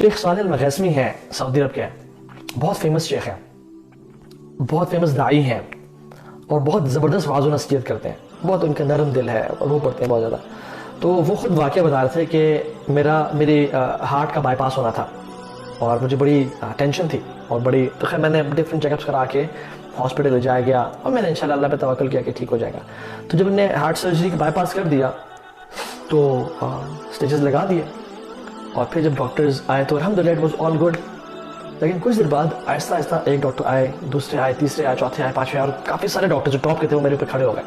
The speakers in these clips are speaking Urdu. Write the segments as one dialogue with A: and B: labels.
A: شیخ صالح المغیثمی ہیں، سعودی عرب کے ہیں، بہت فیمس شیخ ہیں، بہت فیمس داعی ہیں اور بہت زبردست واعظ و نصیحت کرتے ہیں، بہت ان کا نرم دل ہے اور وہ پڑھتے ہیں بہت زیادہ. تو وہ خود واقعہ بتا رہے تھے کہ میری ہارٹ کا بائی پاس ہونا تھا اور مجھے بڑی ٹینشن تھی اور بڑی، تو خیر میں نے ڈفرینٹ چیک اپس کرا کے ہاسپٹل لے جایا گیا اور میں نے انشاءاللہ اللہ پہ توکل کیا کہ ٹھیک ہو جائے گا. تو جب انہیں ہارٹ سرجری کا بائی پاس کر دیا تو اسٹیچز لگا دیے اور پھر جب ڈاکٹرز آئے تو الحمدللہ اٹ واز آل گڈ. لیکن کچھ دیر بعد آہستہ آہستہ ایک ڈاکٹر آئے، دوسرے آئے، تیسرے آئے، چوتھے آئے، پانچویں آئے اور کافی سارے ڈاکٹر جو ٹاپ کے تھے وہ میرے اوپر کھڑے ہو گئے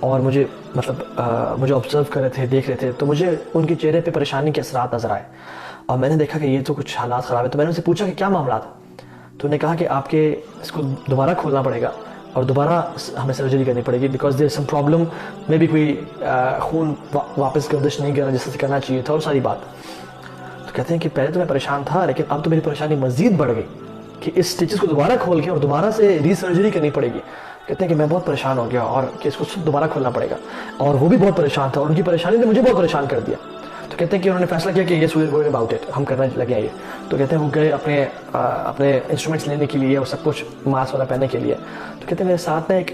A: اور مجھے مجھے آبزرو کر رہے تھے، دیکھ رہے تھے. تو مجھے ان کے چہرے پہ پریشانی کے اثرات نظر آئے اور میں نے دیکھا کہ یہ تو کچھ حالات خراب ہے. تو میں نے ان سے پوچھا کہ کیا معاملات. تو انہوں نے کہا کہ آپ کے اس کو دوبارہ کھولنا پڑے گا اور دوبارہ ہمیں سرجری کرنی پڑے گی بیکاز دیر سم پرابلم، میں بھی کوئی خون واپس گردش نہیں کر رہا جس سے کرنا چاہیے تھا اور ساری بات. تو کہتے ہیں کہ پہلے تو میں پریشان تھا لیکن اب تو میری پریشانی مزید بڑھ گئی کہ اس اسٹیچز کو دوبارہ کھول کے اور دوبارہ سے ری سرجری کرنی پڑے گی. کہتے ہیں کہ میں بہت پریشان ہو گیا اور کہ اس کو دوبارہ کھولنا پڑے گا اور وہ بھی بہت پریشان تھا اور ان کی پریشانی نے مجھے بہت پریشان کر دیا. تو کہتے ہیں کہ انہوں نے فیصلہ کیا کہ یہ سوئر گوئنگ اباؤٹ اٹ، ہم کرنا لگے ہیں یہ. تو کہتے ہیں وہ گئے اپنے انسٹرومنٹس لینے کے لیے اور سب کچھ ماسک والا پہننے کے لیے. تو کہتے ہیں میرے ساتھ نا ایک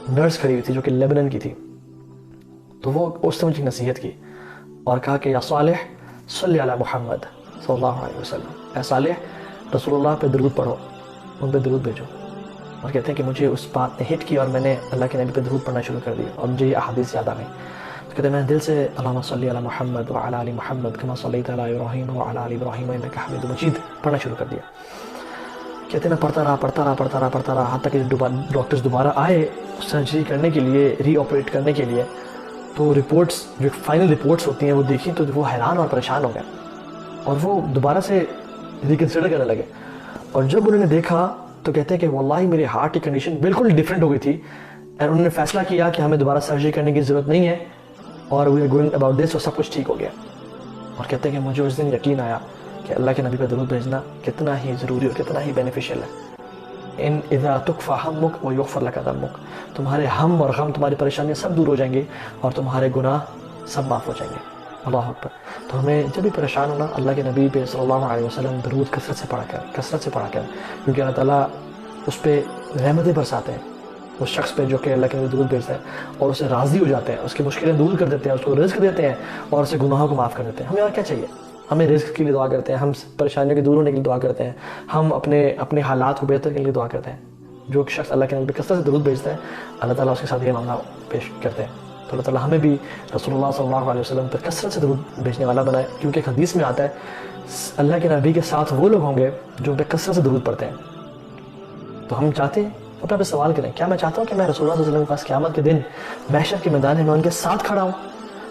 A: نرس کھڑی ہوئی تھی جو کہ لیبنن کی تھی. تو وہ اس نے مجھے نصیحت کی اور کہا کہ یا صالح صلی علی محمد صلی اللہ علیہ وسلم، اے صالح رسول اللہ پہ درود پڑھو، ان پہ درود بھیجو. اور کہتے ہیں کہ مجھے اس بات نے ہٹ کی اور میں نے اللہ کے نبی پہ درود پڑھنا شروع کر دیا اور مجھے یہ احادیث یاد آ گئی. تو کہتے ہیں میں دل سے اللہم صلی علی محمد وعلی آل محمد کما صلیت علی ابراہیم وعلی آل ابراہیم انک حمید مجید پڑھنا شروع کر دیا. کہتے ہیں میں پڑھتا رہا حتیٰ کہ ڈاکٹرز دوبارہ آئے سرجری کرنے کے لیے، ری آپریٹ کرنے کے لیے. تو رپورٹس جو فائنل رپورٹس ہوتی ہیں وہ دیکھی تو وہ حیران اور پریشان ہو گئے اور وہ دوبارہ سے ریکنسیڈر کرنے لگے. اور جب انہوں نے دیکھا تو کہتے ہیں کہ واللہ میرے ہارٹ کی کنڈیشن بالکل ڈفرینٹ ہو گئی تھی اور انہوں نے فیصلہ کیا کہ ہمیں دوبارہ سرجری کرنے کی ضرورت نہیں ہے اور we are going about this اور سب کچھ ٹھیک ہو گیا. اور کہتے ہیں کہ مجھے اس دن یقین آیا کہ اللہ کے نبی پہ درود بھیجنا کتنا ہی ضروری اور کتنا ہی بینیفیشیل ہے. ان اذا تکفی ہمک ویغفر لک ذنبک، تمہارے ہم اور غم، تمہاری پریشانیاں سب دور ہو جائیں گے اور تمہارے گناہ سب معاف ہو جائیں گے. اللہ اکبر. تو ہمیں جب بھی پریشان ہونا اللہ کے نبی پہ صلی اللہ علیہ وسلم درود کثرت سے پڑھا کر کیونکہ اللہ تعالیٰ اس پہ رحمتیں برساتے ہیں اس شخص پہ جو کہ اللہ کے نبی درود بھیجتا ہے اور اسے راضی ہو جاتے ہیں، اس کی مشکلیں دور کر دیتے ہیں، اس کو رزق دیتے ہیں اور اسے گناہوں کو معاف کر دیتے ہیں. ہمیں اور کیا چاہیے؟ ہمیں رزق کے لیے دعا کرتے ہیں، ہم پریشانیوں کے دور ہونے کے لیے دعا کرتے ہیں، ہم اپنے حالات کو بہتر کے لیے دعا کرتے ہیں. جو شخص اللہ کے نبی پہ کثرت سے درود بھیجتا ہے اللہ تعالیٰ اس کے ساتھ یہ معاملہ پیش کرتے ہیں. تو اللہ تعالیٰ ہمیں بھی رسول اللہ صلی اللہ علیہ وسلم پر کثرت سے درود بھیجنے والا بنائے، کیونکہ ایک حدیث میں آتا ہے اللہ کے نبی کے ساتھ وہ لوگ ہوں گے جو ان پہ کثرت سے درود پڑھتے ہیں. تو ہم چاہتے ہیں اپنے پہ سوال کریں، کیا میں چاہتا ہوں کہ میں رسول اللہ صلی اللہ علیہ وسلم کے پاس قیامت کے دن محشر کے میدان میں ان کے ساتھ کھڑا ہوں؟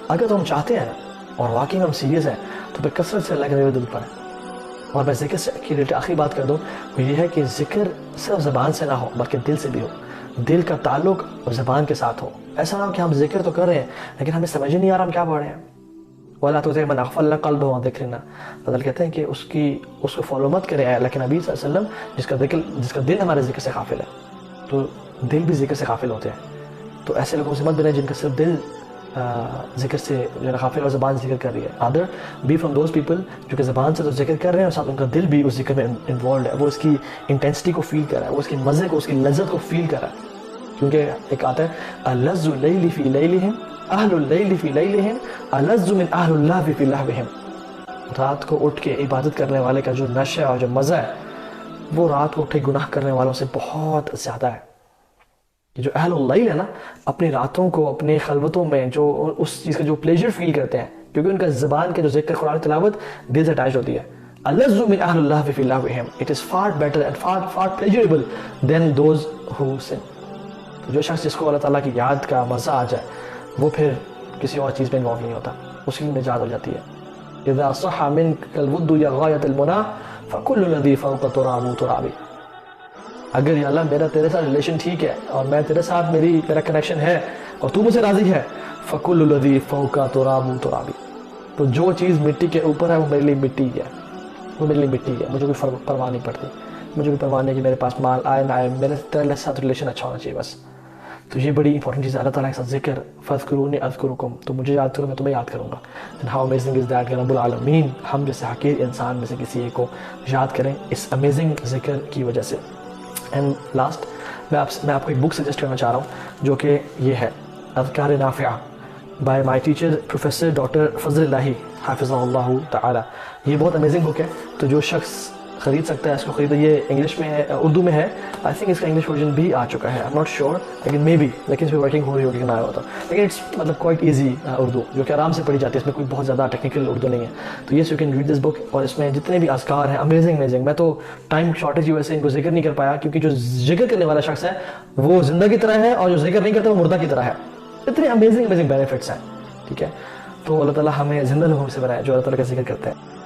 A: اگر تو ہم چاہتے ہیں اور واقعی میں ہم سیریس ہیں تو پھر کثرت سے اللہ کے نبی درود پڑھیں. اور میں ذکر سے کی آخری بات کر دوں وہ یہ ہے کہ ذکر صرف زبان سے نہ ہو بلکہ دل سے بھی ہو، دل کا تعلق اور زبان کے ساتھ ہو. ایسا نہ ہو کہ ہم ذکر تو کر رہے ہیں لیکن ہمیں سمجھ ہی نہیں آ رہا ہم کیا پڑھ رہے ہیں. وَلَا تُطِعْ مَنْ أَغْفَلْنَا قَلْبَهُ عَنْ ذِكْرِنَا، اللہ کہتے ہیں کہ اس کو فالو مت کرے اللہ کے نبی صلی اللہ علیہ وسلم جس کا دل ہمارے ذکر سے غافل ہے. تو دل بھی ذکر سے غافل ہوتے ہیں، تو ایسے لوگوں سے مت بنیں جن کا صرف دل ذکر سے جو غافل اور زبان ذکر کر رہی ہے. Other be from those people جو کہ زبان سے تو ذکر کر رہے ہیں اور ساتھ ان کا دل بھی اس ذکر میں انوالوڈ ہے، وہ اس کی انٹینسٹی کو فیل کر رہا ہے، وہ اس کے مزے کو، اس کی لذت کو فیل کر رہا ہے. کیونکہ ایک آتا ہے الَّذُّ اللَّيْلِ فِي لَيْلِهِمْ اہل اللیل فی لیلہم الَّذُّ من اہل اللہو فی لہوہم. رات کو اٹھ کے عبادت کرنے والے کا جو نشہ اور جو مزہ ہے وہ رات کو اٹھے گناہ کرنے والوں سے بہت زیادہ ہے. جو اہل اللیل ہے نا، اپنی راتوں کو اپنی خلوتوں میں جو اس چیز کا جو پلیجر فیل کرتے ہیں کیونکہ ان کا زبان کے جو ذکر قرآن تلاوت دل سے اٹیچ ہوتی ہے. الَّذُّ مِنْ أَهْلِ اللَّهِ فِي لَهْوِهِمْ It is far better and far pleasurable than those who sin. جو شخص جس کو اللہ تعالیٰ کی یاد کا مزہ آ جائے وہ پھر کسی اور چیز میں انوالو نہیں ہوتا، اس کی نجات ہو جاتی ہے. اذا صح منك الود يا غاية المنى فكل الذي فوق تراب ترابي. اگر یا اللہ میرا تیرے ساتھ ریلیشن ٹھیک ہے اور میں تیرے ساتھ میرا کنیکشن ہے اور تو مجھ سے راضی ہے، فكل الذي فوق تراب ترابي، تو جو چیز مٹی کے اوپر ہے وہ میرے لیے مٹی ہے، وہ میرے لیے مٹی ہے. مجھے کوئی پرواہ نہیں پڑتی، مجھے کوئی پرواہ نہیں کہ میرے پاس مال آئے نہ آئے، میرے تیرے ساتھ ریلیشن اچھا ہونا چاہیے بس. تو یہ بڑی امپورٹنٹ چیز ہے اللہ تعالیٰ کے ساتھ ذکر، فَاذْكُرُونِي أَذْكُرُكُمْ، تو مجھے یاد کرو میں تمہیں یاد کروں گا. And how amazing is that کہ رب العالمین ہم جیسے حقیر انسان میں سے کسی ایک کو یاد کریں اس امیزنگ ذکر کی وجہ سے. اینڈ لاسٹ میں آپ کو ایک بک سجیسٹ کرنا چاہ رہا ہوں جو کہ یہ ہے اذکار نافعہ by my teacher professor doctor Fazal Ilahi حافظہ اللہ تعالی. یہ بہت امیزنگ بک ہے، تو جو شخص خرید سکتا ہے اس کو خریدو. یہ انگلش میں ہے، اردو میں ہے. آئی تھنک اس کا انگلش ورژن بھی آ چکا ہے، آئی ایم ناٹ شیور، لیکن مے بی، لیکن اس پہ ورکنگ ہو رہی ہوگی کہ نہ آیا ہوتا. لیکن اٹس مطلب کوائٹ ایزی اردو جو کہ آرام سے پڑھی جاتی ہے، اس میں کوئی بہت زیادہ ٹیکنیکل اردو نہیں ہے. تو yes you can read this book, اور اس میں جتنے بھی اذکار ہیں امیزنگ. میں تو ٹائم شارٹیج کی وجہ سے ان کو ذکر نہیں کر پایا، کیونکہ جو ذکر کرنے والا شخص ہے وہ زندہ کی طرح ہے، اور جو ذکر نہیں کرتا وہ مردہ کی طرح ہے. اتنے امیزنگ بینیفٹس ہیں. ٹھیک ہے، تو اللہ تعالیٰ ہمیں زندہ لوگوں سے بنائے جو اللہ تعالیٰ کا ذکر کرتے ہیں.